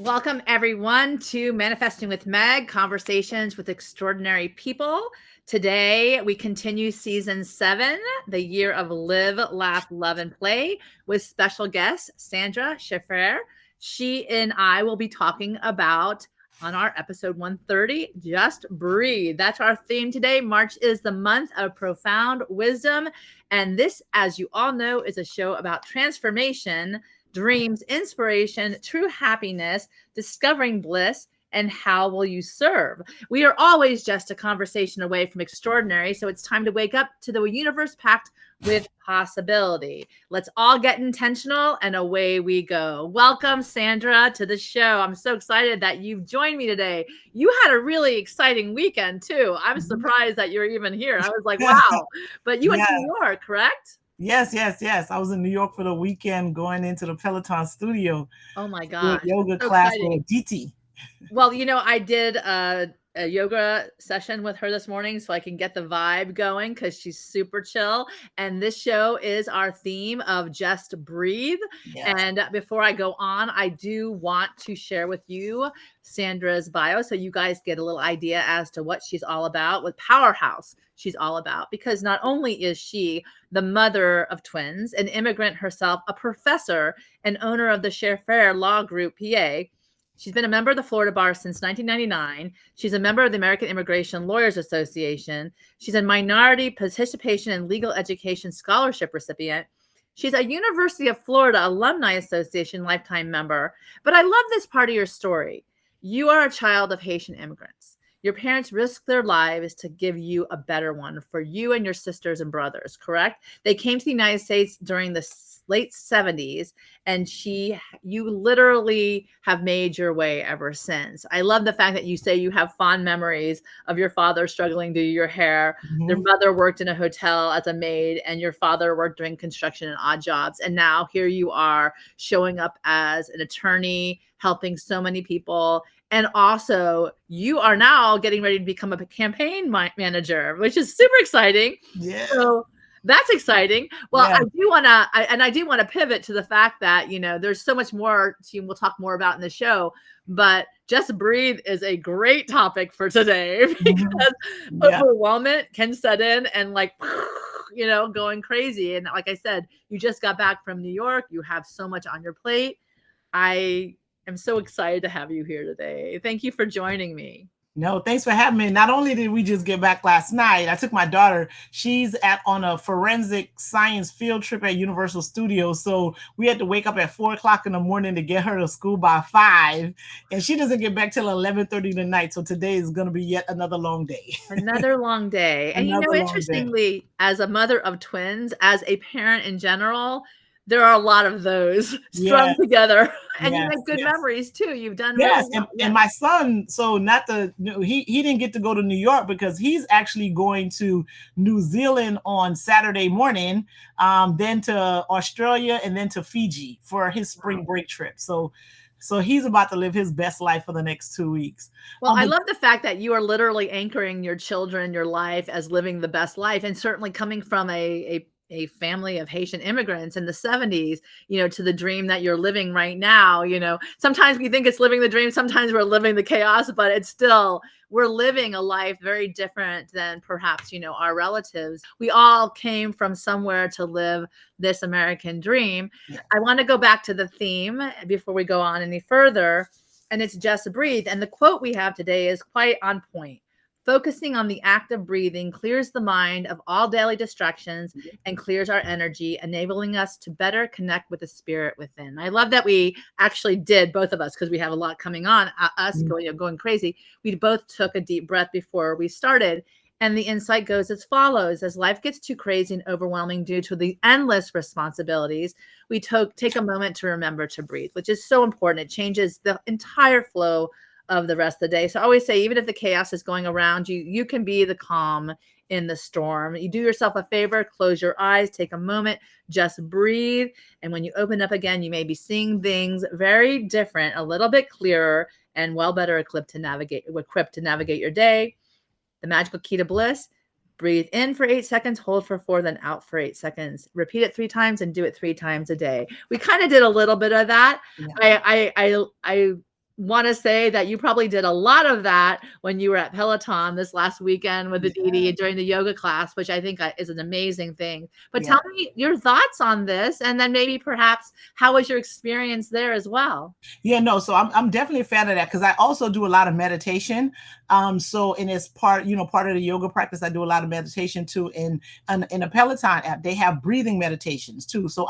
Welcome, everyone, to Manifesting with Meg, Conversations with Extraordinary People. Today, we continue Season 7, the year of Live, Laugh, Love, and Play, with special guest, Sandra Cherfrere. She and I will be talking about, on our episode 130, Just Breathe. That's our theme today. March is the month of profound wisdom. And this, as you all know, is a show about transformation, dreams, inspiration, true happiness, discovering bliss, and how will you serve? We are always just a conversation away from extraordinary, so it's time to wake up to the universe packed with possibility. Let's all get intentional, and away we go. Welcome, Sandra, to the show. I'm so excited that you've joined me today. You had a really exciting weekend, too. I'm surprised that you're even here. I was like, wow. But you went to New York, correct? Yes. I was in New York for the weekend going into the Peloton studio. Oh my gosh. Yoga So class exciting. with DT. Well, I did a yoga session with her this morning so I can get the vibe going because she's super chill. And this show is our theme of Just Breathe. Yes. And before I go on, I do want to share with you Sandra's bio so you guys get a little idea as to what she's all about, what powerhouse she's all about. Because not only is she the mother of twins, an immigrant herself, a professor, and owner of the Cherfrere Law Group, PA. She's been a member of the Florida Bar since 1999. She's a member of the American Immigration Lawyers Association. She's a minority participation in legal education scholarship recipient. She's a University of Florida Alumni Association lifetime member. But I love this part of your story. You are a child of Haitian immigrants. Your parents risked their lives to give you a better one for you and your sisters and brothers, correct? They came to the United States during the late 70s, and you literally have made your way ever since. I love the fact that you say you have fond memories of your father struggling to do your hair. Your mother worked in a hotel as a maid, and your father worked doing construction and odd jobs. And now here you are showing up as an attorney, helping so many people. And also, you are now getting ready to become a campaign manager, which is super exciting. Yeah. So that's exciting. Well, Yeah. I do want to pivot to the fact that, there's so much more we'll talk more about in the show, but Just Breathe is a great topic for today because overwhelmment can set in and going crazy. And like I said, you just got back from New York. You have so much on your plate. I am so excited to have you here today. Thank you for joining me. No, thanks for having me. Not only did we just get back last night, I took my daughter. She's on a forensic science field trip at Universal Studios. So we had to wake up at 4:00 in the morning to get her to school by 5. And she doesn't get back till 11:30 tonight. So today is going to be yet another long day. Another long day. And interestingly, as a mother of twins, as a parent in general, there are a lot of those strung together, and you make good memories too. You've done really well. And my son, so he didn't get to go to New York because he's actually going to New Zealand on Saturday morning, then to Australia, and then to Fiji for his spring break trip. So he's about to live his best life for the next 2 weeks. Well, I love the fact that you are literally anchoring your children, your life as living the best life, and certainly coming from a family of Haitian immigrants in the 70s, to the dream that you're living right now. Sometimes we think it's living the dream, sometimes we're living the chaos, but it's still, we're living a life very different than perhaps, our relatives. We all came from somewhere to live this American dream. Yeah. I want to go back to the theme before we go on any further, and it's Just Breathe. And the quote we have today is quite on point. Focusing on the act of breathing clears the mind of all daily distractions and clears our energy, enabling us to better connect with the spirit within. I love that we actually did, both of us, because we have a lot coming on, going crazy. We both took a deep breath before we started. And the insight goes as follows. As life gets too crazy and overwhelming due to the endless responsibilities, we take a moment to remember to breathe, which is so important. It changes the entire flow of the rest of the day. So I always say, even if the chaos is going around you, you can be the calm in the storm. You do yourself a favor, close your eyes, take a moment, just breathe. And when you open up again, you may be seeing things very different, a little bit clearer, and well better equipped to navigate your day. The magical key to bliss: breathe in for 8 seconds, hold for 4, then out for 8 seconds. Repeat it 3 times and do it 3 times a day. We kind of did a little bit of that. Yeah. I want to say that you probably did a lot of that when you were at Peloton this last weekend with the Yeah. DD during the yoga class, which I think is an amazing thing. But Yeah. tell me your thoughts on this, and then maybe perhaps how was your experience there as well? Yeah, no, so I'm definitely a fan of that because I also do a lot of meditation. So and it's part, part of the yoga practice. I do a lot of meditation too. In a Peloton app, they have breathing meditations too. So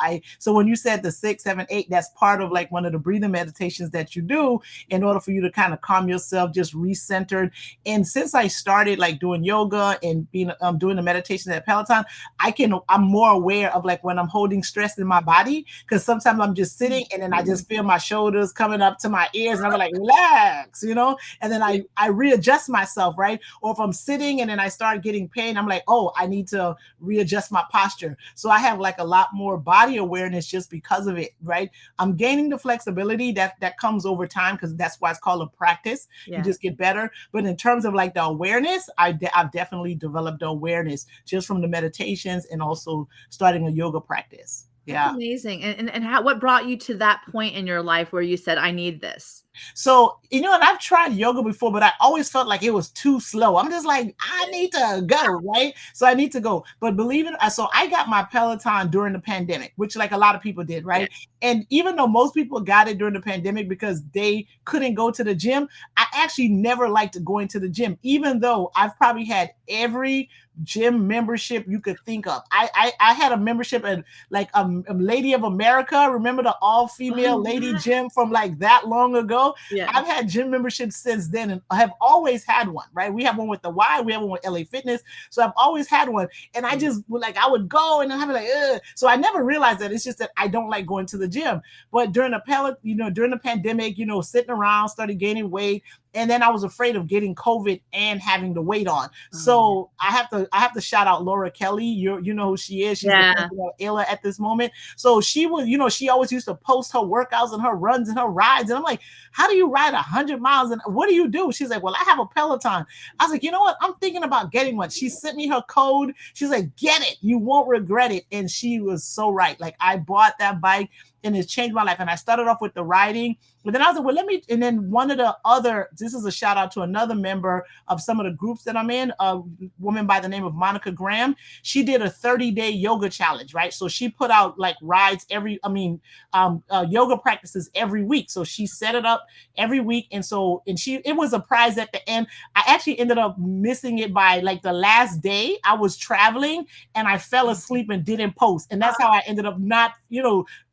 when you said the 6, 7, 8, that's part of like one of the breathing meditations that you do in order for you to kind of calm yourself, just recentered. And since I started like doing yoga and being doing the meditations at Peloton, I'm more aware of like when I'm holding stress in my body, because sometimes I'm just sitting and then I just feel my shoulders coming up to my ears and I'm like, relax, and then I readjust myself, right? Or if I'm sitting and then I start getting pain, I'm like, oh, I need to readjust my posture. So I have like a lot more body awareness just because of it, right? I'm gaining the flexibility that comes over time, because that's why it's called a practice. You Yeah. just get better. But in terms of like the awareness, I've definitely developed the awareness just from the meditations and also starting a yoga practice. That's Yeah. amazing. And what brought you to that point in your life where you said, I need this? So, and I've tried yoga before, but I always felt like it was too slow. I'm just like, I need to go, right? So I need to go. But believe it, so I got my Peloton during the pandemic, which like a lot of people did, Yeah. right? And even though most people got it during the pandemic because they couldn't go to the gym, I actually never liked going to the gym, even though I've probably had every gym membership you could think of. I had a membership at like Lady of America. Remember the all-female Oh, lady yeah. gym from like that long ago? Yeah. I've had gym memberships since then and have always had one, right? We have one with the Y, we have one with LA Fitness. So I've always had one. And I just like, I would go and I'd be like, ugh. So I never realized that. It's just that I don't like going to the gym. But during during the pandemic, sitting around, started gaining weight. And then I was afraid of getting COVID and having the weight on. So I have to shout out Laura Kelly. You know who she is. She's the Yeah. president of ILA at this moment. So she was, she always used to post her workouts and her runs and her rides. And I'm like, how do you ride 100 miles? And what do you do? She's like, well, I have a Peloton. I was like, you know what? I'm thinking about getting one. She sent me her code. She's like, get it. You won't regret it. And she was so right. Like I bought that bike and it's changed my life. And I started off with the riding, but then I was like, well, and then one of the other, this is a shout out to another member of some of the groups that I'm in, a woman by the name of Monica Graham. She did a 30-day yoga challenge, right? So she put out like rides yoga practices every week. So she set it up every week. And it was a prize at the end. I actually ended up missing it by like the last day. I was traveling and I fell asleep and didn't post. And that's how I ended up not,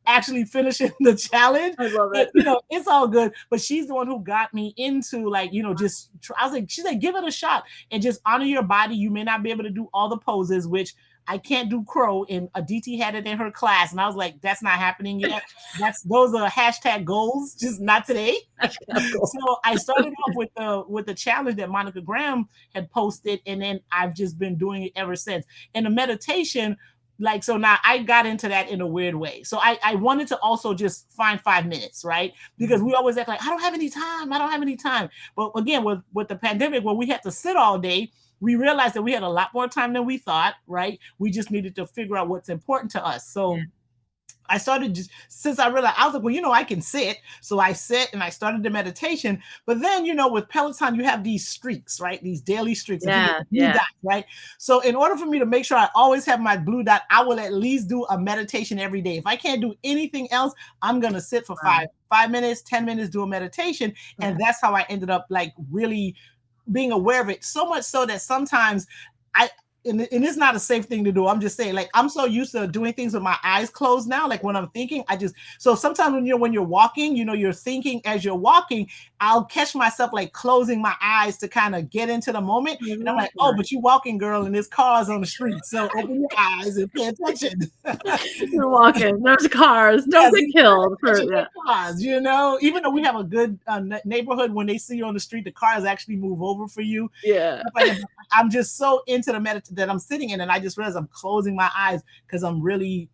actually finishing the challenge. I love But it. it's all good. But she's the one who got me into like, just I was like, she's like, give it a shot and just honor your body. You may not be able to do all the poses, which I can't do crow. And Aditi had it in her class, and I was like, that's not happening yet. Those are hashtag goals, just not today. So I started off with the challenge that Monica Graham had posted, and then I've just been doing it ever since. And the meditation, like, so now I got into that in a weird way. So I wanted to also just find 5 minutes, right? Because we always act like, I don't have any time. I don't have any time. But again, with the pandemic, where we had to sit all day, we realized that we had a lot more time than we thought, right? We just needed to figure out what's important to us. So I started since I realized, I was like, well, I can sit. So I sit and I started the meditation. But then, with Peloton, you have these streaks, right? These daily streaks. Yeah. Blue dot, right? So in order for me to make sure I always have my blue dot, I will at least do a meditation every day. If I can't do anything else, I'm going to sit for 5 minutes, 10 minutes, do a meditation. And that's how I ended up like really being aware of it. So much so that sometimes and it's not a safe thing to do. I'm just saying, like, I'm so used to doing things with my eyes closed now. Like when I'm thinking, so sometimes when you're walking, you're thinking as you're walking, I'll catch myself like closing my eyes to kind of get into the moment. And I'm like, oh, but you walking, girl, and there's cars on the street. So open your eyes and pay attention. You're walking. There's cars. Don't get killed. Cars, even though we have a good neighborhood, when they see you on the street, the cars actually move over for you. Yeah. I'm just so into the meditation that I'm sitting in, and I just realized I'm closing my eyes because I'm really,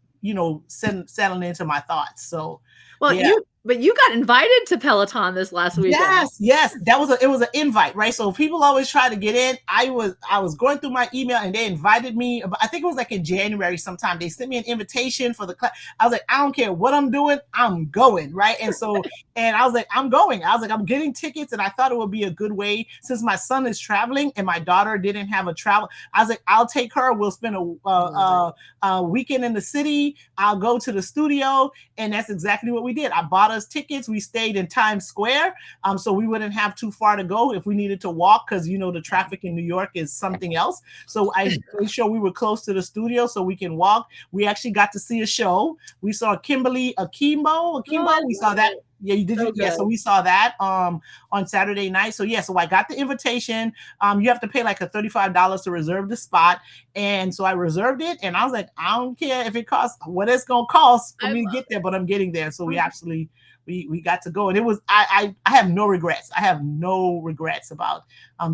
settling into my thoughts. So Well, Yeah. but you got invited to Peloton this last weekend. Yes. It was an invite, right? So people always try to get in. I was going through my email and they invited me. I think it was like in January sometime. They sent me an invitation for the class. I was like, I don't care what I'm doing, I'm going, right? And so, and I was like, I'm going. I was like, I'm getting tickets, and I thought it would be a good way since my son is traveling and my daughter didn't have a travel. I was like, I'll take her. We'll spend a weekend in the city. I'll go to the studio, and that's exactly what we did. I bought us tickets. We stayed in Times Square, so we wouldn't have too far to go if we needed to walk, because you know the traffic in New York is something else. So I made sure we were close to the studio so we can walk. We actually got to see a show. We saw Kimberly Akimbo. We saw that. Yeah, you did. Okay. Yeah, so we saw that on Saturday night. So yeah, so I got the invitation. You have to pay like a $35 to reserve the spot, and so I reserved it. And I was like, I don't care if it costs what it's gonna cost for me to get there, but I'm getting there. So we absolutely we got to go, and it was I have no regrets. I have no regrets about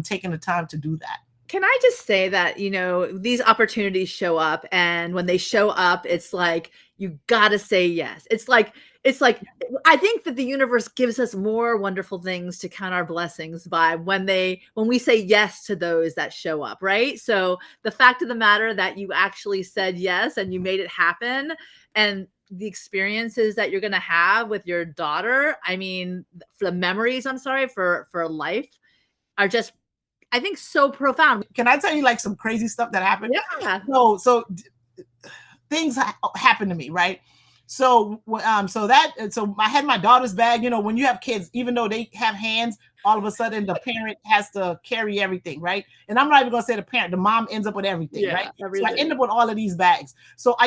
taking the time to do that. Can I just say that, you know, these opportunities show up, and when they show up, it's like, you gotta say yes. It's like, I think that the universe gives us more wonderful things to count our blessings by when we say yes to those that show up, right? So the fact of the matter that you actually said yes and you made it happen, and the experiences that you're going to have with your daughter, I mean, the memories, for life, are just, I think, so profound. Can I tell you like some crazy stuff that happened? Yeah. So things happened to me, right? So I had my daughter's bag. You know, when you have kids, even though they have hands, all of a sudden the parent has to carry everything, right? And I'm not even gonna say the parent, the mom ends up with everything, right? Everything. So I end up with all of these bags. So I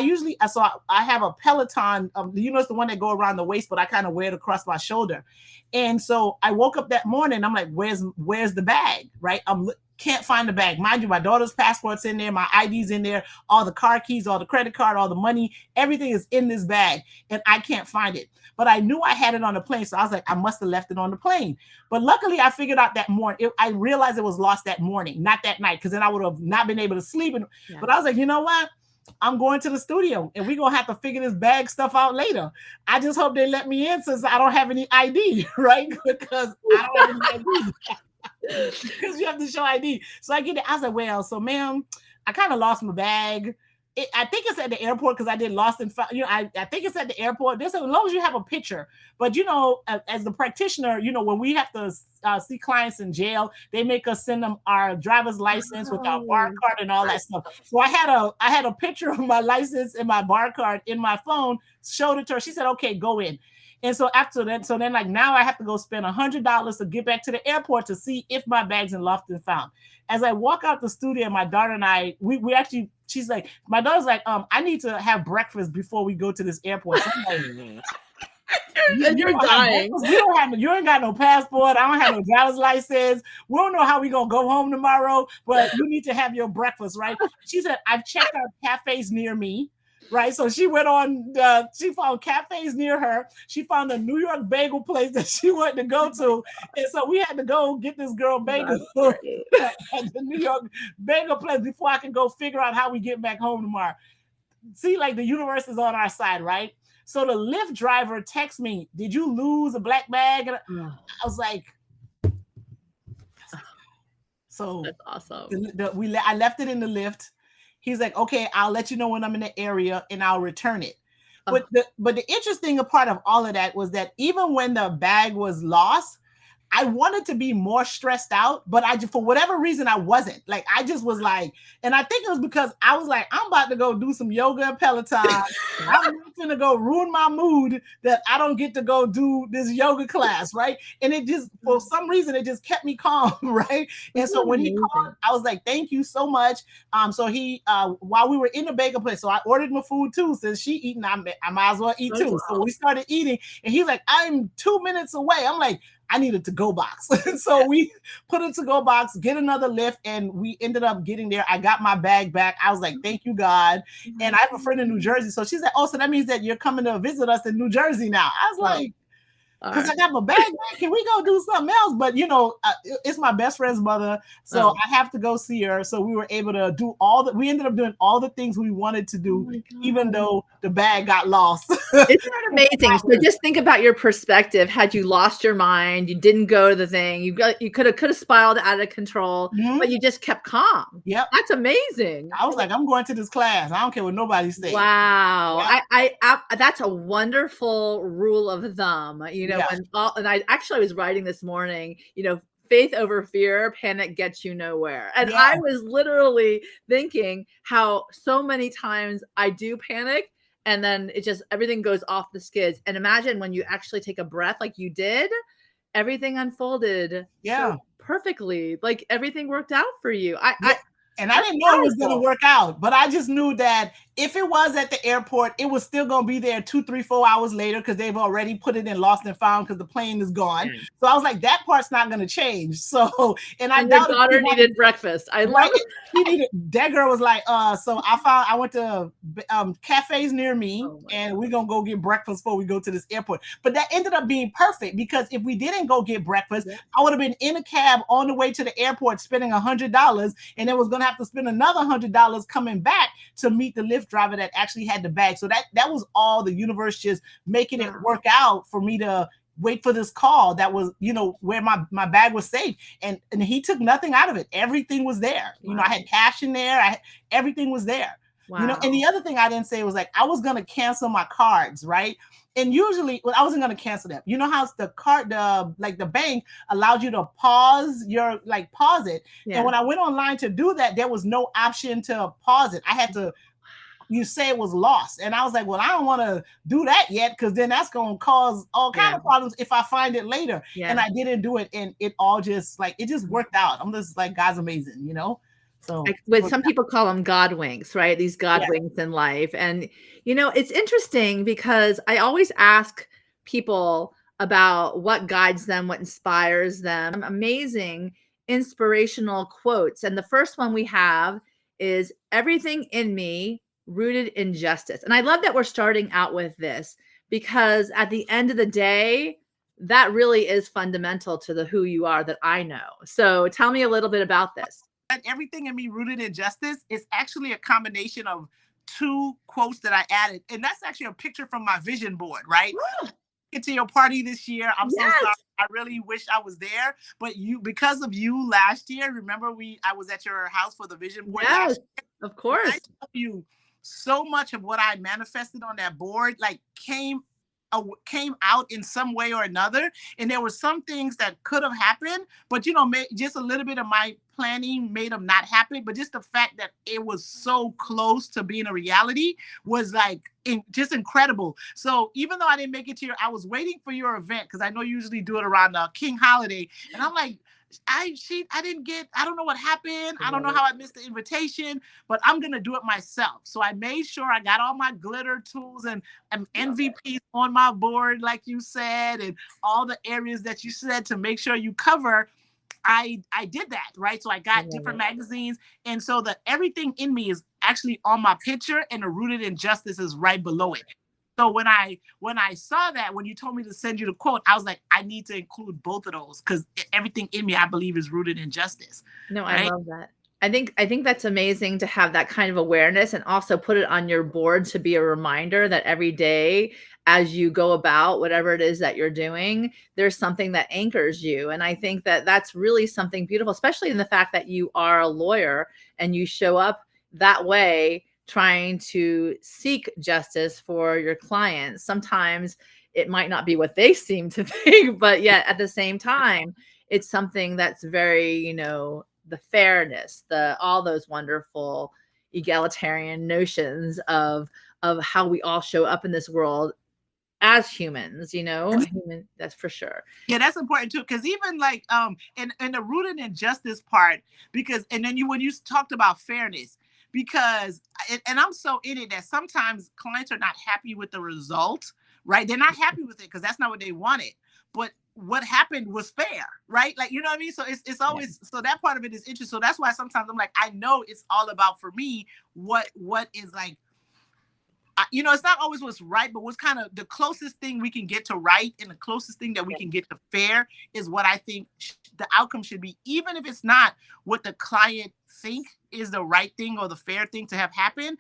have a Peloton, you know, it's the one that go around the waist, but I kind of wear it across my shoulder. And so I woke up that morning, I'm like, where's the bag, right? Can't find the bag. Mind you, my daughter's passport's in there, my ID's in there, all the car keys, all the credit card, all the money, everything is in this bag, and I can't find it. But I knew I had it on the plane, so I was like, I must have left it on the plane. But luckily, I figured out that morning. I realized it was lost that morning, not that night, because then I would have not been able to sleep. But I was like, you know what? I'm going to the studio, and we're gonna have to figure this bag stuff out later. I just hope they let me in since I don't have any ID, right? Because I don't have any ID. Because you have to show ID. So I get it. I was like, well, so ma'am, I kind of lost my bag. I think it's at the airport, because I did lost and found. You know, I think it's at the airport. As long as you have a picture. But you know, as the practitioner, you know, when we have to see clients in jail, they make us send them our driver's license with our bar card and all that stuff. So I had a picture of my license and my bar card in my phone. Showed it to her. She said, "Okay, go in." And so after that, so then like now I have to go spend $100 to get back to the airport to see if my bag's in lost and found. As I walk out the studio, my daughter and I, we actually, she's like, my daughter's like, I need to have breakfast before we go to this airport. So I'm like, you're dying. You ain't got no passport. I don't have no driver's license. We don't know how we gonna go home tomorrow, but you need to have your breakfast, right? She said, I've checked out cafes near me. Right. So she went on, she found cafes near her. She found a New York bagel place that she wanted to go to. And so we had to go get this girl bagel at the New York bagel place before I can go figure out how we get back home tomorrow. See, like the universe is on our side, right? So the Lyft driver texts me, did you lose a black bag? And I was like, so that's awesome. I left it in the Lyft. He's like, okay, I'll let you know when I'm in the area and I'll return it. But the interesting part of all of that was that even when the bag was lost, I wanted to be more stressed out, but for whatever reason, I wasn't. Like, I just was like, and I think it was because I was like, I'm about to go do some yoga and Peloton. I'm not going to go ruin my mood that I don't get to go do this yoga class, right? And it just, for some reason, it just kept me calm, right? And so when he called, I was like, thank you so much. So he, while we were in the bagel place, so I ordered my food too. Since she eating, I might as well eat too. So we started eating, and he's like, I'm 2 minutes away. I'm like, I need a to-go box. So we put a to-go box, get another Lyft, and we ended up getting there. I got my bag back. I was like, thank you, God. And I have a friend in New Jersey. So she said, oh, so that means that you're coming to visit us in New Jersey now. I was like, All because right. I got my bag back. Can we go do something else? But it's my best friend's mother, so Oh. I have to go see her. So we were able to do we ended up doing all the things we wanted to Oh do, my even God. though the bag got lost. Isn't that amazing? So just think about your perspective. Had you lost your mind, you didn't go to the thing, you could have spiraled out of control, Mhm. but you just kept calm. Yep. That's amazing. I was like, I'm going to this class. I don't care what nobody says. Wow. Yep. That's a wonderful rule of thumb, Yeah. and I was writing this morning, faith over fear, panic gets you nowhere. And Yeah. I was literally thinking how so many times I do panic and then everything goes off the skids. And imagine when you actually take a breath like you did, everything unfolded Yeah. so perfectly. Like everything worked out for you. Yeah. And I That's didn't know it was going to powerful. work out, but I just knew that if it was at the airport, it was still going to be there 2, 3, 4 hours later because they've already put it in lost and found because the plane is gone. Yeah. So I was like, that part's not going to change. So, and I And your doubt if she daughter wanted, needed breakfast. I love right? it. She needed, that girl was like, so I went to cafes near me Oh my and God. we're going to go get breakfast before we go to this airport. But that ended up being perfect because if we didn't go get breakfast, Yeah. I would have been in a cab on the way to the airport spending $100 and then was going to have to spend another $100 coming back to meet the Lyft driver that actually had the bag. So that was all the universe just making it Wow. work out for me to wait for this call that was, where my bag was safe. And he took nothing out of it. Everything was there. Wow. I had cash in there. Everything was there. Wow. And the other thing I didn't say was like, I was going to cancel my cards, right? And usually, well, I wasn't going to cancel them. You know how the card, the bank allows you to pause it. Yeah. And when I went online to do that, there was no option to pause it. I had to, you say it was lost. And I was like, well, I don't want to do that yet because then that's going to cause all kind of problems if I find it later. Yeah. And I didn't do it. And it all just it just worked out. I'm just like, God's amazing, So Some people call them God winks, right? These God winks in life. And, it's interesting because I always ask people about what guides them, what inspires them. Amazing inspirational quotes. And the first one we have is everything in me rooted in justice. And I love that we're starting out with this because at the end of the day, that really is fundamental to the who you are that I know. So tell me a little bit about this. Everything in me rooted in justice is actually a combination of 2 quotes that I added. And that's actually a picture from my vision board, right? Get to your party this year. I'm so sorry. I really wish I was there. But because of you last year, remember I was at your house for the vision board last year? Of course. I tell you, so much of what I manifested on that board came out in some way or another. And there were some things that could have happened, but just a little bit of my planning made them not happen. But just the fact that it was so close to being a reality was just incredible. So even though I didn't make it to I was waiting for your event because I know you usually do it around the King holiday. And I'm like, I don't know what happened. I don't know how I missed the invitation, but I'm going to do it myself. So I made sure I got all my glitter tools and MVPs on my board, like you said, and all the areas that you said to make sure you cover. I did that, right? So I got different magazines. And so everything in me is actually on my picture and the rooted in justice is right below it. So when I saw that, when you told me to send you the quote, I was like, I need to include both of those because everything in me, I believe, is rooted in justice. No, right? I love that. I think that's amazing to have that kind of awareness and also put it on your board to be a reminder that every day as you go about whatever it is that you're doing, there's something that anchors you. And I think that that's really something beautiful, especially in the fact that you are a lawyer and you show up that way trying to seek justice for your clients. Sometimes it might not be what they seem to think, but yet at the same time, it's something that's very, the fairness, all those wonderful egalitarian notions of how we all show up in this world as humans, human, that's for sure. Yeah, that's important too. Cause even and the rooted in justice part, because, and then when you talked about fairness, because, and I'm so in it that sometimes clients are not happy with the result, right? They're not happy with it because that's not what they wanted. But what happened was fair, right? Like, you know what I mean? So it's always, so that part of it is interesting. So that's why sometimes I'm like, I know it's all about, for me, what is it's not always what's right, but what's kind of the closest thing we can get to right and the closest thing that we can get to fair is what I think the outcome should be, even if it's not what the client think is the right thing or the fair thing to have happen.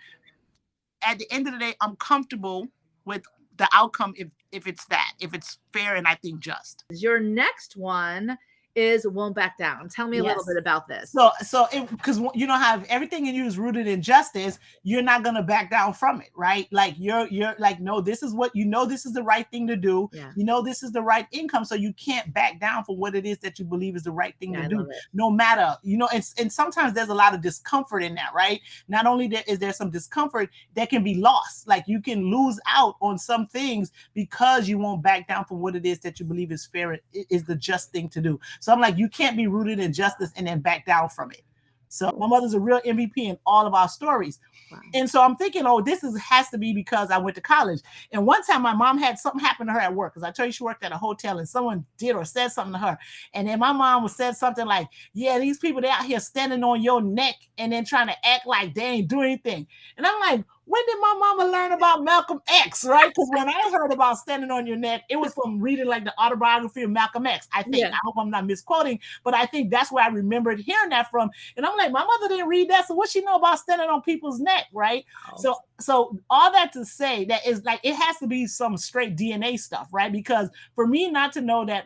At the end of the day, I'm comfortable with the outcome if it's fair and I think just. Your next one is won't back down. Tell me a little bit about this. So because you know how everything in you is rooted in justice, you're not gonna back down from it, right? Like you're like, no, this is what this is the right thing to do. Yeah. This is the right income, so you can't back down for what it is that you believe is the right thing to do, no matter, and sometimes there's a lot of discomfort in that, right? Not only is there some discomfort that can be lost, like you can lose out on some things because you won't back down from what it is that you believe is fair, is the just thing to do. So I'm like, you can't be rooted in justice and then back down from it. So my mother's a real MVP in all of our stories. Wow. And so I'm thinking, has to be because I went to college. And one time my mom had something happen to her at work, because I told you she worked at a hotel, and someone did or said something to her. And then my mom said something like, yeah, these people, they're out here standing on your neck and then trying to act like they ain't doing anything. And I'm like, when did my mama learn about Malcolm X, right? Because when I heard about standing on your neck, it was from reading like the autobiography of Malcolm X, I think. Yeah. I hope I'm not misquoting, but I think that's where I remembered hearing that from. And I'm like, my mother didn't read that, so what she know about standing on people's neck, right? Oh. So all that to say that is like, it has to be some straight DNA stuff, right? Because for me not to know that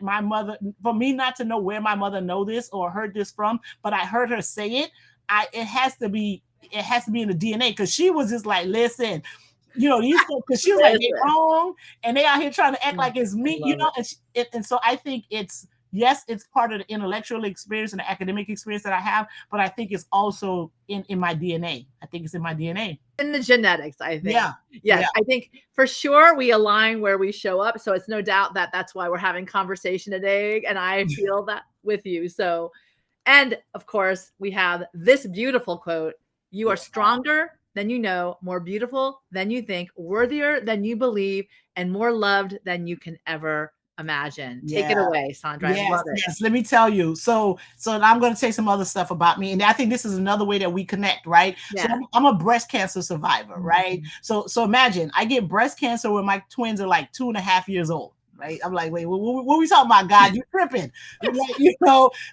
for me not to know where my mother know this or heard this from, but I heard her say it, it has to be in the DNA, because she was just like, listen, these folks, because she was like, they're wrong and they out here trying to act like it's me, and so I think it's part of the intellectual experience and the academic experience that I have, but I think it's also in my DNA. I think it's in my DNA. In the genetics, I think. Yeah. Yes, yeah. I think for sure we align where we show up. So it's no doubt that that's why we're having conversation today. And I feel that with you. So, and of course, we have this beautiful quote: you are stronger than you know, more beautiful than you think, worthier than you believe, and more loved than you can ever imagine. Take it away, Sandra. I love it. Yes, let me tell you. So I'm going to say some other stuff about me, and I think this is another way that we connect, right? Yeah. So I'm a breast cancer survivor, right? So imagine I get breast cancer when my twins are like 2.5 years old. Right. I'm like, wait, what are we talking about, God? You tripping. Like,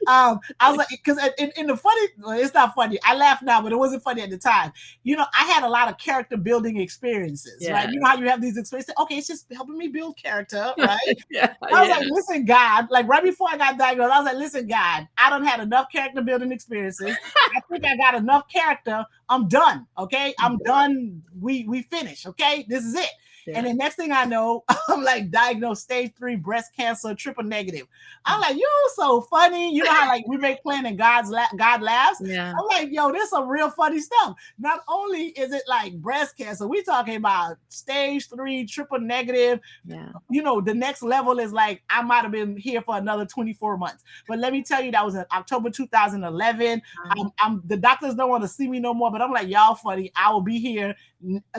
I was like, because in the funny, it's not funny. I laugh now, but it wasn't funny at the time. I had a lot of character building experiences, right? You know how you have these experiences? Okay, it's just helping me build character, right? I was like, listen, God, like right before I got diagnosed, I was like, listen, God, I don't have enough character building experiences. I think I got enough character. I'm done. Okay. I'm done. We finish. Okay. This is it. Yeah. And the next thing I know, I'm like diagnosed stage 3 breast cancer, triple negative. I'm like, you're so funny. You know how like we make plan and God laughs? Yeah. I'm like, yo, this is some real funny stuff. Not only is it like breast cancer, we talking about stage 3, triple negative. Yeah. The next level is like, I might have been here for another 24 months. But let me tell you, that was in October 2011. The doctors don't want to see me no more, but I'm like, y'all funny. I will be here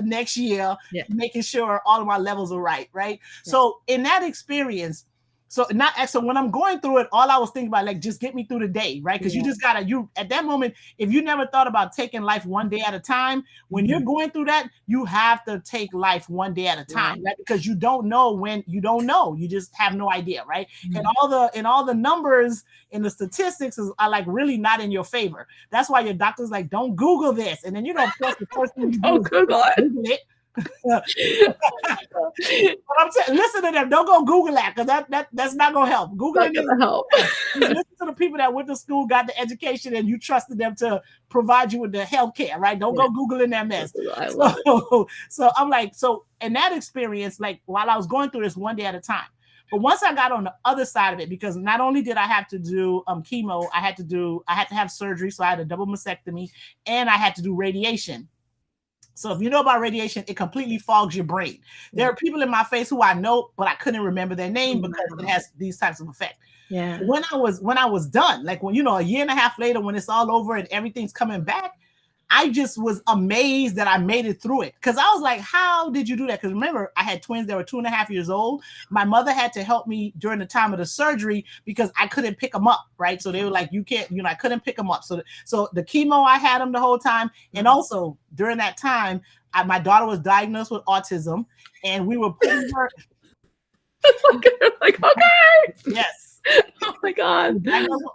next year, making sure all of my levels are right. Yeah. So in that experience, so when I'm going through it, all I was thinking about, like, just get me through the day, right? Because you just at that moment, if you never thought about taking life one day at a time, when you're going through that, you have to take life one day at a time, right? Because you don't know when you don't know, you just have no idea, right? And all the numbers and the statistics are like really not in your favor. That's why your doctor's like, don't Google this, and then of course the first thing you do is Google it. But listen to them. Don't go Google that, because that's not gonna help. Google it. Listen to the people that went to school, got the education, and you trusted them to provide you with the health care, right? Don't go Googling that mess. So I'm like, in that experience, like while I was going through this one day at a time. But once I got on the other side of it, because not only did I have to do chemo, I had to have surgery, so I had a double mastectomy, and I had to do radiation. So if you know about radiation, it completely fogs your brain. There are people in my face who I know, but I couldn't remember their name because it has these types of effects. Yeah. When I was done, like when a year and a half later, when it's all over and everything's coming back, I just was amazed that I made it through it. Cause I was like, how did you do that? Cause remember, I had twins that were 2.5 years old. My mother had to help me during the time of the surgery because I couldn't pick them up. Right. So they were like, you can't, I couldn't pick them up. So the chemo, I had them the whole time. And also during that time, my daughter was diagnosed with autism, and we were putting her. Like, okay. Yes. Oh my God.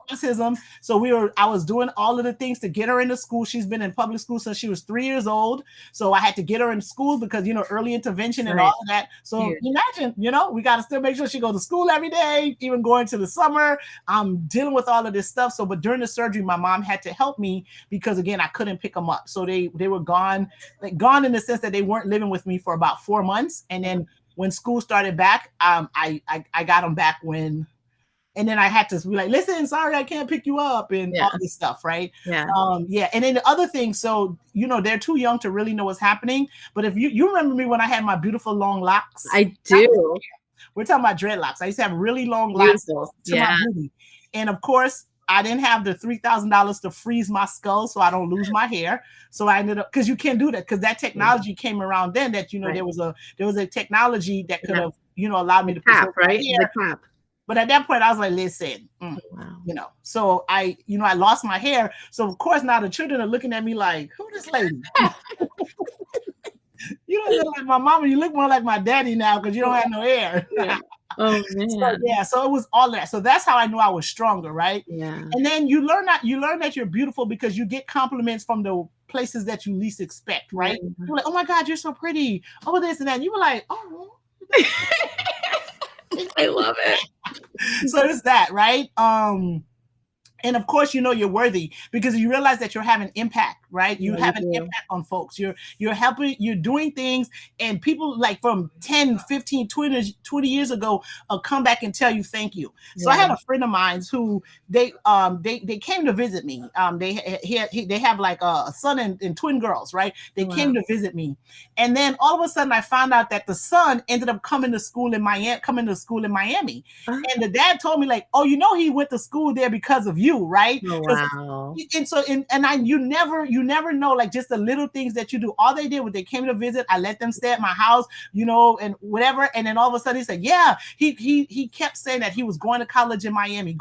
Autism. So I was doing all of the things to get her into school. She's been in public school since she was 3 years old. So I had to get her in school because, early intervention and all of that. So imagine, we got to still make sure she goes to school every day, even going to the summer. I'm dealing with all of this stuff. So, but during the surgery, my mom had to help me because, again, I couldn't pick them up. So they were gone, gone in the sense that they weren't living with me for about 4 months. And then when school started back, I got them back and then I had to be like, listen, sorry, I can't pick you up and all this stuff, right? Yeah. And then the other thing, so, they're too young to really know what's happening. But if you remember me when I had my beautiful long locks. I do. We're talking about dreadlocks. I used to have really long locks to my booty. And of course, I didn't have the $3,000 to freeze my skull so I don't lose my hair. So I ended up, because you can't do that, because that technology came around then that, there was a technology that could have, allowed me to preserve my hair. The cap. But at that point, I was like, listen, so I lost my hair. So of course, now the children are looking at me like, who this lady? You don't look like my mama. You look more like my daddy now because you don't have no hair. Oh man. So it was all that. So that's how I knew I was stronger, right? Yeah. And then you learn that you're beautiful because you get compliments from the places that you least expect, right? You're like, oh my God, you're so pretty. Oh, this and that. And you were like, oh. I love it. So it's that, right? And of course, you're worthy because you realize that you're having impact, right? You have an impact on folks. You're helping, you're doing things, and people like from 10, 15, 20 years ago come back and tell you thank you. So I had a friend of mine who they came to visit me. They have like a son and twin girls, right? They came to visit me. And then all of a sudden I found out that the son ended up coming to school in Miami. And the dad told me like, oh, he went to school there because of you. Right. Oh, wow. And so you never know, like just the little things that you do. All they did was they came to visit. I let them stay at my house, and whatever. And then all of a sudden he said, yeah, he kept saying that he was going to college in Miami.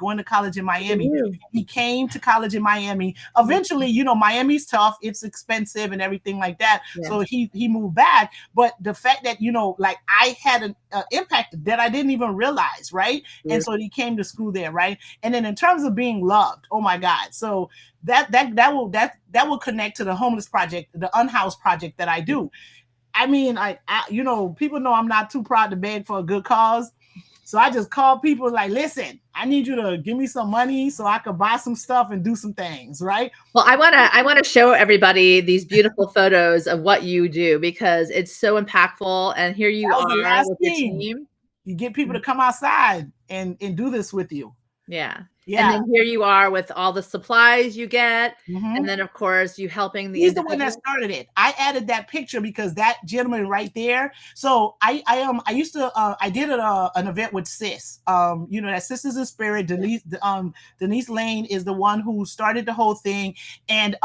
He came to college in Miami. Eventually, Miami's tough. It's expensive and everything like that. Yeah. So he moved back. But the fact that, like I had an impact that I didn't even realize. Right. Yeah. And so he came to school there. Right. And then in terms of being loved, oh my God. So that will connect to the homeless project, the unhoused project that I do. I mean, I people know I'm not too proud to beg for a good cause. So I just call people like, listen, I need you to give me some money so I could buy some stuff and do some things, right? Well, I want to show everybody these beautiful photos of what you do because it's so impactful. And here you are with the team. You get people to come outside and do this with you. Yeah. And then here you are with all the supplies you get. And then, of course, you helping the He's the one that started it. I added that picture because that gentleman right there. So I used to, I did an event with Sis. That Sisters in Spirit. Denise Lane is the one who started the whole thing. And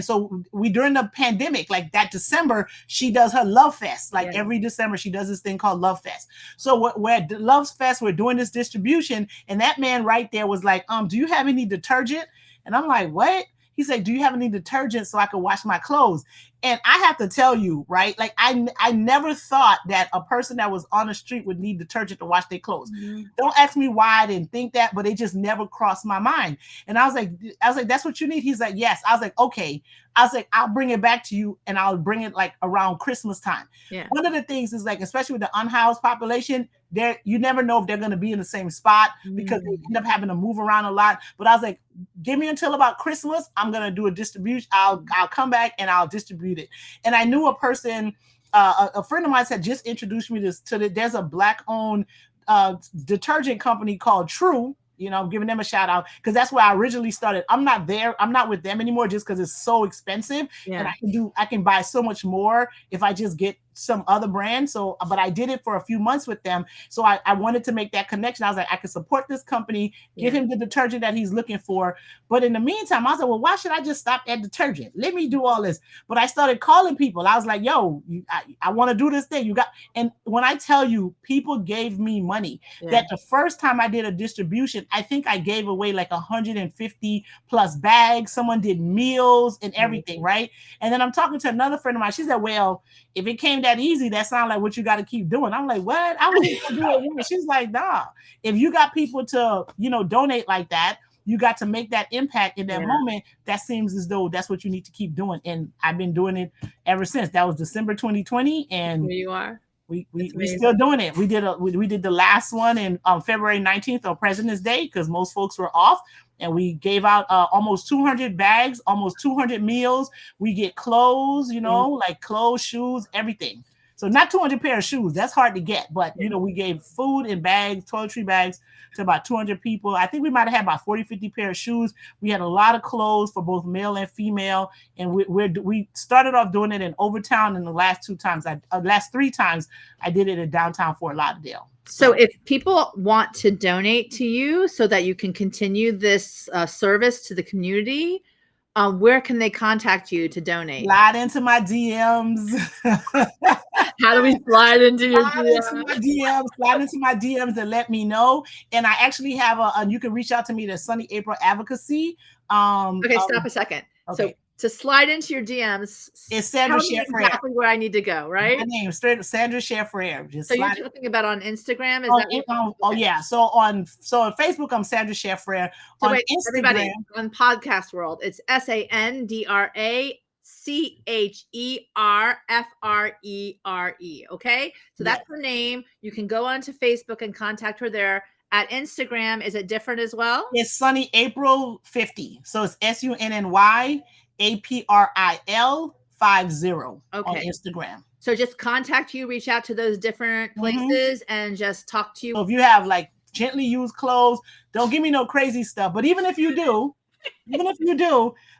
so during the pandemic, like that December, she does her Love Fest. Like every December, she does this thing called Love Fest. So we're at Love Fest, we're doing this distribution. And that man right there was like, do you have any detergent? And I'm like, what? He said, do you have any detergent so I can wash my clothes? And I have to tell you, right? Like I never thought that a person that was on the street would need detergent to wash their clothes. Don't ask me why I didn't think that, but it just never crossed my mind. And I was like, that's what you need? He's like, yes. I was like, okay. I was like, I'll bring it back to you and I'll bring it like around Christmas time. Yeah. One of the things is like, especially with the unhoused population, you never know if they're going to be in the same spot because they end up having to move around a lot. But I was like, give me until about Christmas. I'm going to do a distribution. I'll come back and I'll distribute it. And I knew a person, a friend of mine had just introduced me there's a Black-owned detergent company called True. I'm giving them a shout out because that's where I originally started. I'm not with them anymore just because it's so expensive. Yeah. And I can buy so much more if I just get some other brands. So, but I did it for a few months with them. So I wanted to make that connection. I was like, I could support this company, give him the detergent that he's looking for. But in the meantime, I was like, well, why should I just stop at detergent? Let me do all this. But I started calling people. I was like, yo, I want to do this thing. You got, and when I tell you, people gave me money. That the first time I did a distribution, I think I gave away like 150 plus bags. Someone did meals and everything, right? And then I'm talking to another friend of mine. She said, well, if it came that easy, that sounds like what you got to keep doing. I'm like, what? I was going to do it. She's like, nah. If you got people to, you know, donate like that, you got to make that impact in that moment. That seems as though that's what you need to keep doing. And I've been doing it ever since. That was December 2020. And here you are. We still doing it. We did the last one in February 19th on President's Day because most folks were off. And we gave out almost 200 bags, almost 200 meals. We get clothes, you know, like clothes, shoes, everything. So not 200 pair of shoes. That's hard to get. But, you know, we gave food and bags, toiletry bags to about 200 people. I think we might have had about 40, 50 pair of shoes. We had a lot of clothes for both male and female. And we started off doing it in Overtown, and the last last 3 times I did it in downtown Fort Lauderdale. So if people want to donate to you so that you can continue this service to the community, where can they contact you to donate? Slide into my DMs. How do we slide into your DMs? Slide into my DMs and let me know. And I actually have you can reach out to me to Sunny Aprille Advocacy. Okay, stop a second. Okay. So to slide into your DMs, it's Sandra Cherfrere. Exactly where I need to go, right? My name is straight Sandra Cherfrere. So you're talking about on Instagram? Is that oh yeah. So on Facebook, I'm Sandra Cherfrere. So on Instagram, everybody on Podcast World, it's SandraCherfrere. Okay, so that's her name. You can go onto Facebook and contact her there. At Instagram, is it different as well? It's Sunny Aprille 50. So it's SUNNY APRIL 50 on Instagram. So just contact you, reach out to those different places and just talk to you. So if you have like gently used clothes, don't give me no crazy stuff. But even if you do,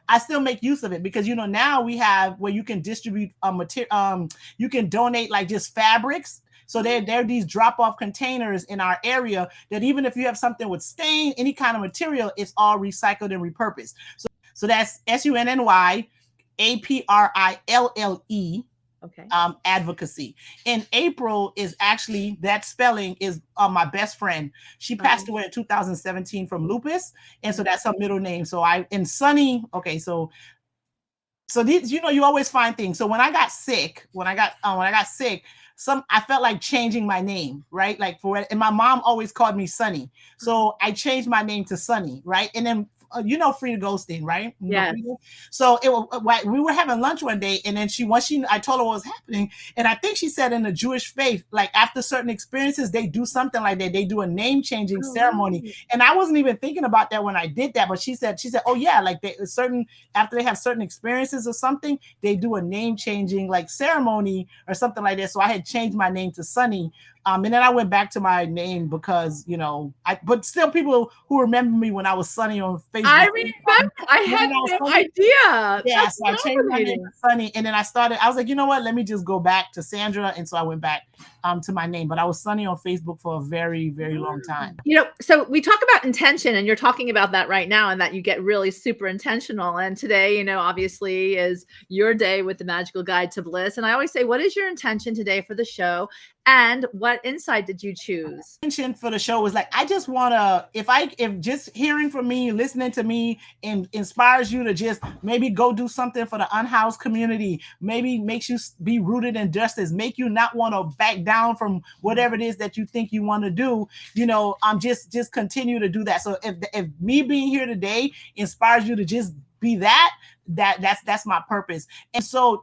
I still make use of it because, you know, now we have where you can distribute material. You can donate like just fabrics. So there are these drop-off containers in our area that even if you have something with stain, any kind of material, it's all recycled and repurposed. So that's SUNNY APRILLE. Okay. Advocacy. And Aprille is actually, that spelling is my best friend. She passed away in 2017 from lupus, and so that's her middle name. So Sunny. Okay, so these, you know, you always find things. So when I got sick, I felt like changing my name, right? Like and my mom always called me Sunny, so I changed my name to Sunny, right? And then you know Frida Goldstein, right? Yeah. So we were having lunch one day, and then I told her what was happening, and I think she said in the Jewish faith, like after certain experiences, they do something like that. They do a name changing ceremony, and I wasn't even thinking about that when I did that. But she said, oh yeah, like after they have certain experiences or something, they do a name changing like ceremony or something like that. So I had changed my name to Sunny. And then I went back to my name because, you know, but still people who remember me when I was Sunny on Facebook. I remember. I had no idea. Yeah, so I changed my name to Sunny. And then I was like, you know what? Let me just go back to Sandra. And so I went back to my name. But I was Sunny on Facebook for a very, very long time. You know, so we talk about intention, and you're talking about that right now, and that you get really super intentional. And today, you know, obviously is your day with the Magical Guide to Bliss. And I always say, what is your intention today for the show? And what insight did you choose? Intention for the show was like, I just want to, if just hearing from me, listening to me inspires you to just maybe go do something for the unhoused community, maybe makes you be rooted in justice, make you not want to back down from whatever it is that you think you want to do, you know, just continue to do that. So if me being here today inspires you to just be that's my purpose. And so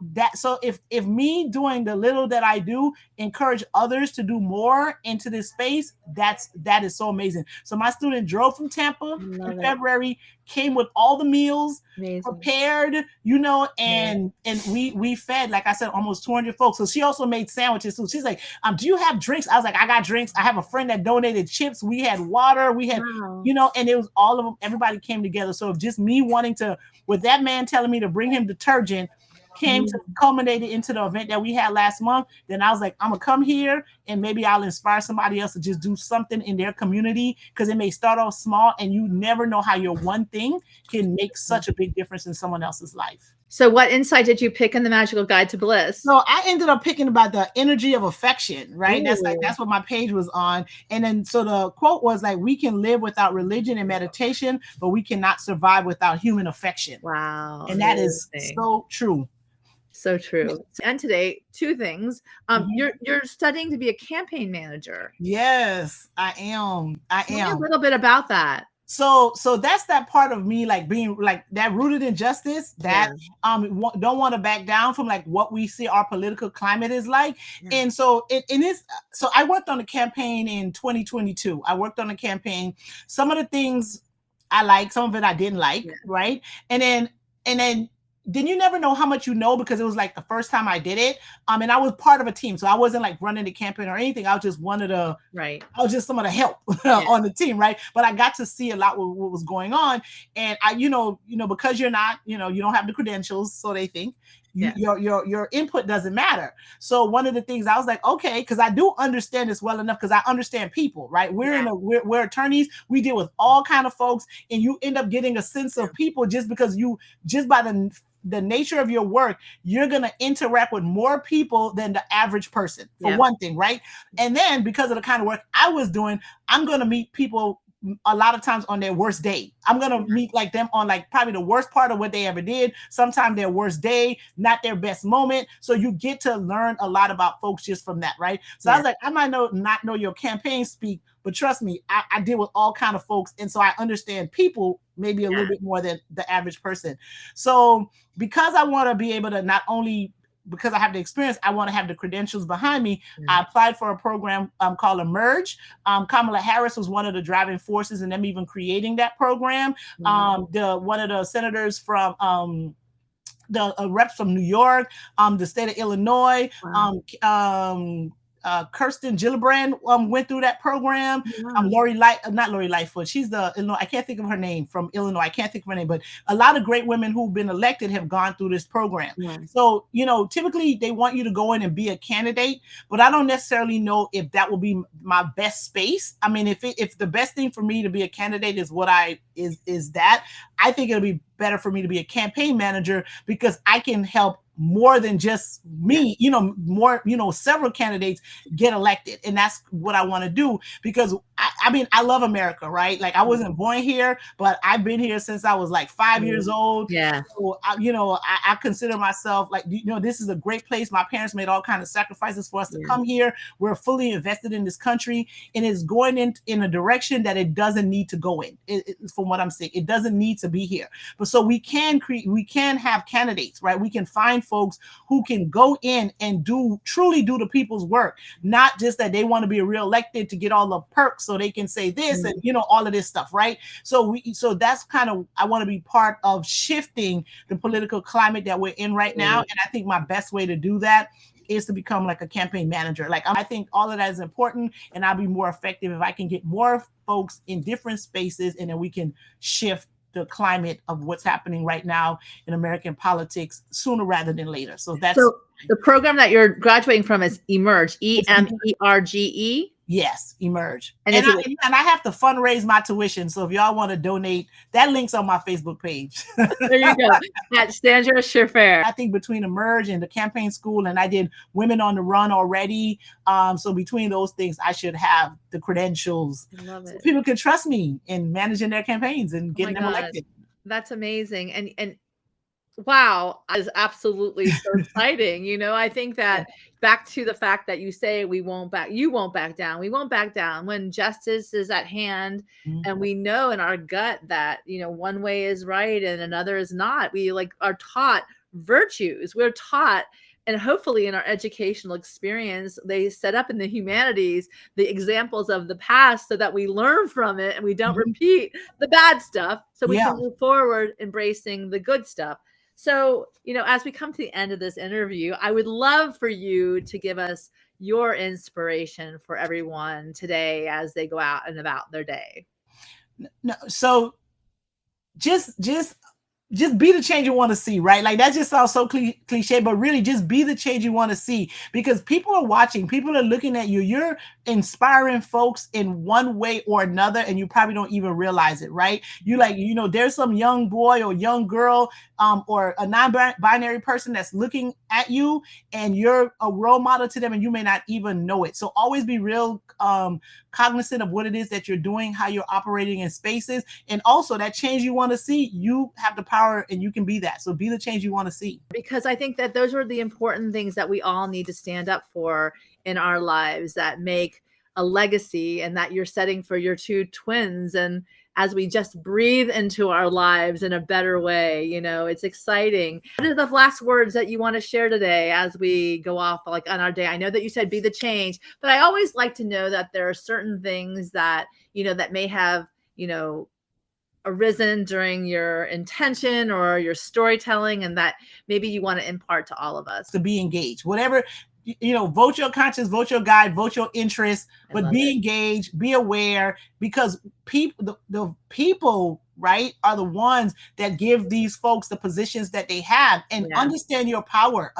if me doing the little that I do encourage others to do more into this space, that is so amazing. So my student drove from Tampa in February, came with all the meals prepared, you know, and we fed, like I said, almost 200 folks. So she also made sandwiches. So she's like, do you have drinks? I was like, I got drinks. I have a friend that donated chips. We had water. We had, you know, and it was all of them. Everybody came together. So just me wanting to, with that man telling me to bring him detergent, came to culminated into the event that we had last month, then I was like, I'm gonna come here and maybe I'll inspire somebody else to just do something in their community, because it may start off small and you never know how your one thing can make such a big difference in someone else's life. So what insight did you pick in the Magical Guide to Bliss? So I ended up picking about the energy of affection, right? Ooh. That's what my page was on. And then so the quote was like, we can live without religion and meditation, but we cannot survive without human affection. Wow. And that is so true. So true. And today, two things. You're studying to be a campaign manager. Yes, I am. Tell me a little bit about that. So that's that part of me, like being like that rooted in justice, that don't want to back down from like what we see our political climate is like. And so so I worked on a campaign in 2022. I worked on a campaign. Some of the things I like, some of it I didn't like, right? And then you never know how much you know, because it was like the first time I did it. And I was part of a team. So I wasn't like running the campaign or anything. I was just one of the, I was just some of the help on the team, right? But I got to see a lot what was going on. And I, because you're not, you don't have the credentials, so they think. Your input doesn't matter. So one of the things I was like, okay, because I do understand this well enough, because I understand people, right? We're attorneys. We deal with all kind of folks, and you end up getting a sense of people just because just by the nature of your work, you're going to interact with more people than the average person, for one thing, right? And then because of the kind of work I was doing, I'm going to meet people a lot of times on their worst day. I'm going to meet like them on like probably the worst part of what they ever did. Sometimes their worst day, not their best moment. So you get to learn a lot about folks just from that, right? So I was like, I might not know your campaign speak, but trust me, I deal with all kind of folks. And so I understand people maybe a little bit more than the average person. So because I want to be able to not only, because I have the experience, I want to have the credentials behind me. I applied for a program called Emerge. Kamala Harris was one of the driving forces in them even creating that program. One of the senators from the reps from New York, the state of Illinois, Kirsten Gillibrand went through that program. Not Lori Lightfoot. She's the Illinois. I can't think of her name, from Illinois. I can't think of her name, but a lot of great women who've been elected have gone through this program. So, typically they want you to go in and be a candidate, but I don't necessarily know if that will be my best space. I mean, if the best thing for me to be a candidate is what is that, I think it'll be better for me to be a campaign manager, because I can help more than just me, several candidates get elected. And that's what I want to do, because I love America, right? Like I wasn't born here, but I've been here since I was like 5 years old. So, I consider myself like, this is a great place. My parents made all kinds of sacrifices for us to come here. We're fully invested in this country, and it's going in a direction that it doesn't need to go in. From what I'm saying, it doesn't need to be here. But so we can have candidates, right? We can find folks who can go in and truly do the people's work, not just that they want to be reelected to get all the perks so they can say this and all of this stuff, right? So that's kind of, I want to be part of shifting the political climate that we're in right now. And I think my best way to do that is to become like a campaign manager. Like I think all of that is important, and I'll be more effective if I can get more folks in different spaces, and then we can shift the climate of what's happening right now in American politics sooner rather than later. So the program that you're graduating from is Emerge, EMERGE. Yes, Emerge. And I have to fundraise my tuition. So if y'all want to donate, that link's on my Facebook page. There you go. At Sandra Cherfrere. I think between Emerge and the campaign school, and I did Women on the Run already. So between those things, I should have the credentials. So people can trust me in managing their campaigns and getting them elected. That's amazing. And wow, is absolutely so exciting. I think that back to the fact that you say you won't back down. We won't back down when justice is at hand. And we know in our gut that, one way is right and another is not. We are taught virtues. We're taught, and hopefully in our educational experience, they set up in the humanities the examples of the past so that we learn from it and we don't repeat the bad stuff, so we can move forward embracing the good stuff. So, as we come to the end of this interview, I would love for you to give us your inspiration for everyone today as they go out and about their day. No, so just just be the change you want to see, right? Like that just sounds so cliche, but really just be the change you want to see, because people are watching, people are looking at you. You're inspiring folks in one way or another, and you probably don't even realize it, right? You like, you know, there's some young boy or young girl or a non-binary person that's looking at you, and you're a role model to them, and you may not even know it. So always be real cognizant of what it is that you're doing, how you're operating in spaces, and also that change you want to see. You have the power and you can be that. So be the change you want to see. Because I think that those are the important things that we all need to stand up for in our lives, that make a legacy, and that you're setting for your two twins. And as we just breathe into our lives in a better way, you know, it's exciting. What are the last words that you want to share today as we go off like on our day? I know that you said be the change, but I always like to know that there are certain things that, you know, that may have, you know, arisen during your intention or your storytelling, and that maybe you want to impart to all of us. To be engaged, whatever, you know, vote your conscience, vote your guide, vote your interest, but be engaged, be aware, because people, the people, right, are the ones that give these folks the positions that they have. And understand your power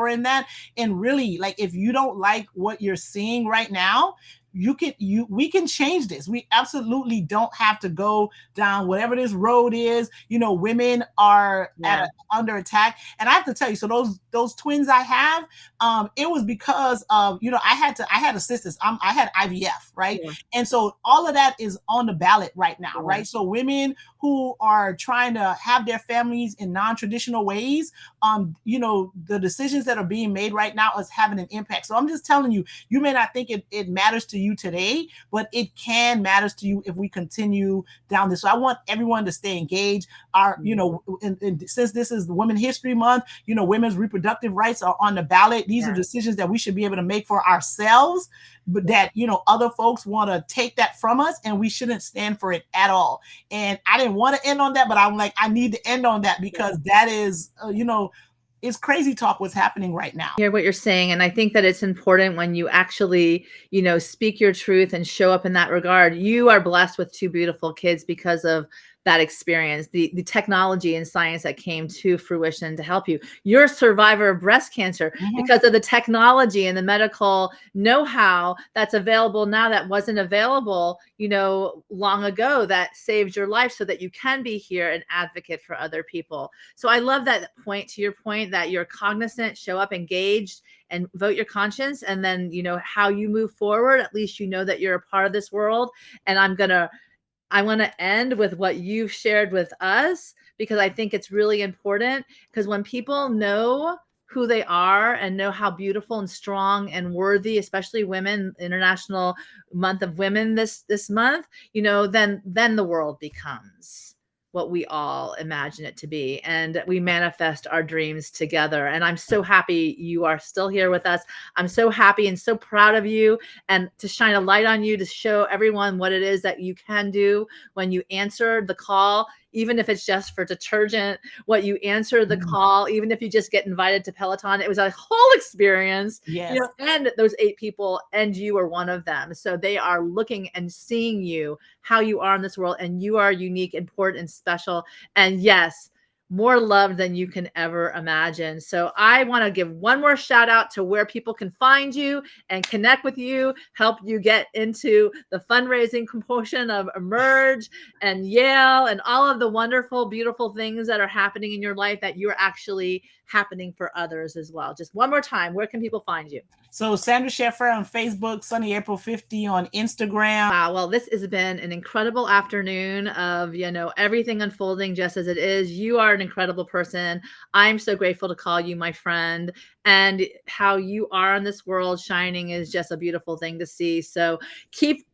in that. And really, like, if you don't like what you're seeing right now, we can change this. We absolutely don't have to go down whatever this road is. You know, women are under attack. And I have to tell you, so those twins I have, it was because of, you know, I had assistance. I had IVF, right? And so all of that is on the ballot right now, right? So women who are trying to have their families in non-traditional ways, you know, the decisions that are being made right now is having an impact. So I'm just telling you, you may not think it matters to you today, but it can matter to you if we continue down this. So I want everyone to stay engaged. You know, and since this is the Women's History Month, you know, women's reproductive rights are on the ballot. These are decisions that we should be able to make for ourselves, but that, you know, other folks want to take that from us, and we shouldn't stand for it at all. And I didn't want to end on that, but I'm like, I need to end on that, because that is, you know, it's crazy talk what's happening right now. I hear what you're saying. And I think that it's important when you actually, you know, speak your truth and show up in that regard. You are blessed with two beautiful kids because of that experience, the technology and science that came to fruition to help you. You're a survivor of breast cancer because of the technology and the medical know-how that's available now that wasn't available, you know, long ago, that saved your life so that you can be here and advocate for other people. So I love that point, to your point, that you're cognizant, show up, engaged, and vote your conscience. And then, you know, how you move forward, at least you know that you're a part of this world. And I want to end with what you've shared with us, because I think it's really important, because when people know who they are and know how beautiful and strong and worthy, especially women, International Month of Women this month, you know, then the world becomes what we all imagine it to be, and we manifest our dreams together. And I'm so happy you are still here with us. I'm so happy and so proud of you, and to shine a light on you, to show everyone what it is that you can do when you answer the call, even if it's just for detergent, what you answer the call, even if you just get invited to Peloton. It was a whole experience, you know, and those 8 people, and you are one of them. So they are looking and seeing you, how you are in this world, and you are unique, important, and special. And yes, more loved than you can ever imagine. So I want to give one more shout out to where people can find you and connect with you, help you get into the fundraising portion of Emerge and Yale and all of the wonderful, beautiful things that are happening in your life, that you're actually happening for others as well. Just one more time, where can people find you? So Sandra Cherfrere on Facebook, Sunny April 50 on Instagram. Wow. Well, this has been an incredible afternoon of, you know, everything unfolding just as it is. You are an incredible person. I'm so grateful to call you my friend, and how you are in this world shining is just a beautiful thing to see. So keep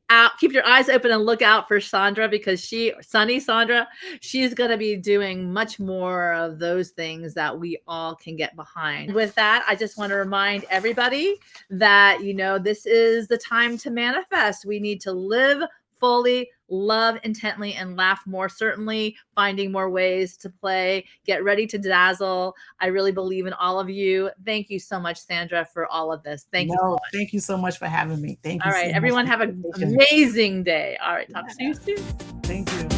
your eyes open and look out for Sandra, because Sandra, she's going to be doing much more of those things that we all can get behind. With that, I just want to remind everybody that, you know, this is the time to manifest. We need to live fully, love intently, and laugh more, certainly finding more ways to play. Get ready to dazzle. I really believe in all of you. Thank you so much, Sandra, for all of this. Thank you so much. Thank you so much for having me. Thank you. All right, everyone, have an amazing day. All right, talk to you soon. Thank you.